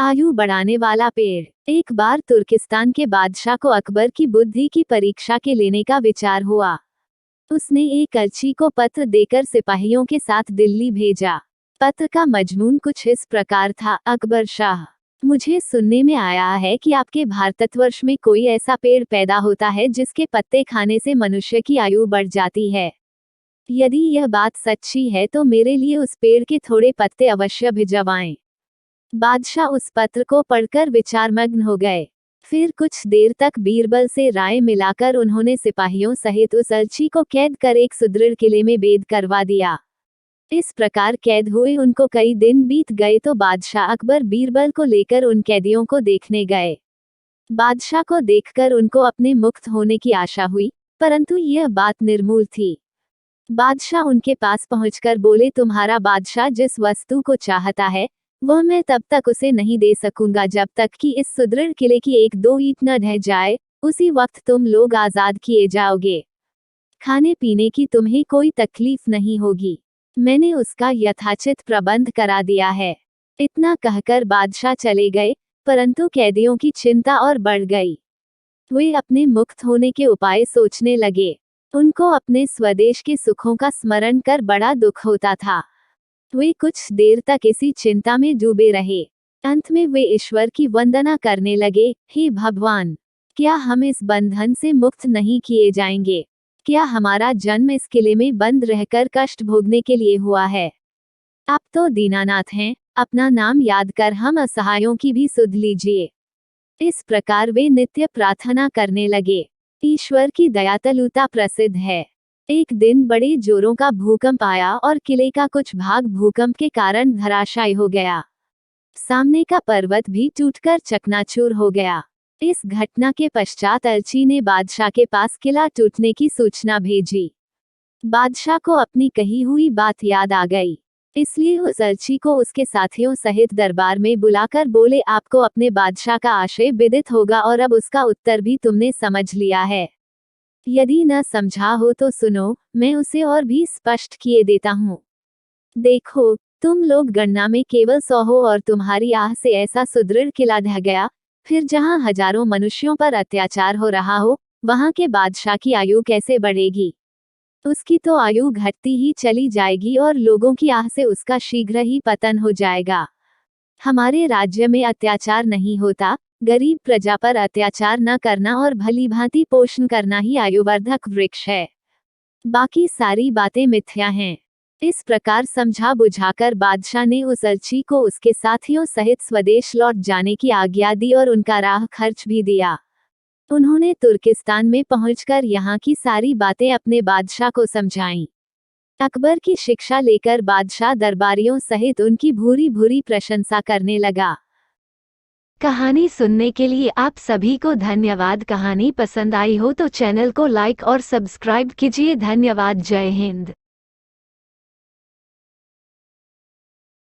आयु बढ़ाने वाला पेड़। एक बार तुर्किस्तान के बादशाह को अकबर की बुद्धि की परीक्षा के लेने का विचार हुआ। उसने एक अर्ची को पत्र देकर सिपाहियों के साथ दिल्ली भेजा। पत्र का मजमून कुछ इस प्रकार था। अकबर शाह, मुझे सुनने में आया है कि आपके भारतवर्ष में कोई ऐसा पेड़ पैदा होता है जिसके पत्ते खाने से मनुष्य की आयु बढ़ जाती है। यदि यह बात सच्ची है तो मेरे लिए उस पेड़ के थोड़े पत्ते अवश्य भिजवाएं। बादशाह उस पत्र को पढ़कर विचारमग्न हो गए। फिर कुछ देर तक बीरबल से राय मिलाकर उन्होंने सिपाहियों सहित उस अर्ची को कैद कर एक सुदृढ़ किले में बैद करवा दिया। इस प्रकार कैद हुए उनको कई दिन बीत गए तो बादशाह अकबर बीरबल को लेकर उन कैदियों को देखने गए। बादशाह को देखकर उनको अपने मुक्त होने की आशा हुई, परंतु यह बात निर्मूल थी। बादशाह उनके पास पहुंचकर बोले, तुम्हारा बादशाह जिस वस्तु को चाहता है वह मैं तब तक उसे नहीं दे सकूंगा जब तक कि इस सुदृढ़ किले की एक दो ईंट न ढह जाए। उसी वक्त तुम लोग आजाद किए जाओगे। खाने पीने की तुम्हें कोई तकलीफ नहीं होगी। मैंने उसका यथाचित प्रबंध करा दिया है। इतना कहकर बादशाह चले गए, परंतु कैदियों की चिंता और बढ़ गई। वे अपने मुक्त होने के उपाय सोचने लगे। उनको अपने स्वदेश के सुखों का स्मरण कर बड़ा दुख होता था। वे कुछ देर तक इसी चिंता में डूबे रहे। अंत में वे ईश्वर की वंदना करने लगे, हे भगवान, क्या हम इस बंधन से मुक्त नहीं किए जाएंगे? क्या हमारा जन्म इस किले में बंद रहकर कष्ट भोगने के लिए हुआ है? आप तो दीनानाथ हैं, अपना नाम याद कर हम असहायों की भी सुध लीजिए। इस प्रकार वे नित्य प्रार्थना करने लगे। ईश्वर की दयालुता प्रसिद्ध है। एक दिन बड़े जोरों का भूकंप आया और किले का कुछ भाग भूकंप के कारण धराशायी हो गया। सामने का पर्वत भी टूटकर चकनाचूर हो गया। इस घटना के पश्चात अर्ची ने बादशाह के पास किला टूटने की सूचना भेजी। बादशाह को अपनी कही हुई बात याद आ गई, इसलिए उस अर्ची को उसके साथियों सहित दरबार में बुलाकर बोले, आपको अपने बादशाह का आशय विदित होगा और अब उसका उत्तर भी तुमने समझ लिया है। यदि न समझा हो तो सुनो, मैं उसे और भी स्पष्ट किए देता हूँ। देखो, तुम लोग गणना में केवल 100 हो और तुम्हारी आह से ऐसा सुदृढ़ किला ढह गया, फिर जहाँ हजारों मनुष्यों पर अत्याचार हो रहा हो, वहाँ के बादशाह की आयु कैसे बढ़ेगी? उसकी तो आयु घटती ही चली जाएगी और लोगों की आह से उसका शीघ्र ही पतन हो जाएगा। हमारे राज्य में अत्याचार नहीं होता, गरीब प्रजा पर अत्याचार न करना और भली भांति पोषण करना ही आयुवर्धक वृक्ष है। बाकी सारी बातें मिथ्या हैं। इस प्रकार समझा बुझाकर बादशाह ने उस अर्ची को उसके साथियों सहित स्वदेश लौट जाने की आज्ञा दी और उनका राह खर्च भी दिया। उन्होंने तुर्किस्तान में पहुंचकर यहाँ की सारी बातें अपने बादशाह को समझाईं। अकबर की शिक्षा लेकर बादशाह दरबारियों सहित उनकी भूरी भूरी प्रशंसा करने लगा। कहानी सुनने के लिए आप सभी को धन्यवाद। कहानी पसंद आई हो तो चैनल को लाइक और सब्सक्राइब कीजिए। धन्यवाद। जय हिंद।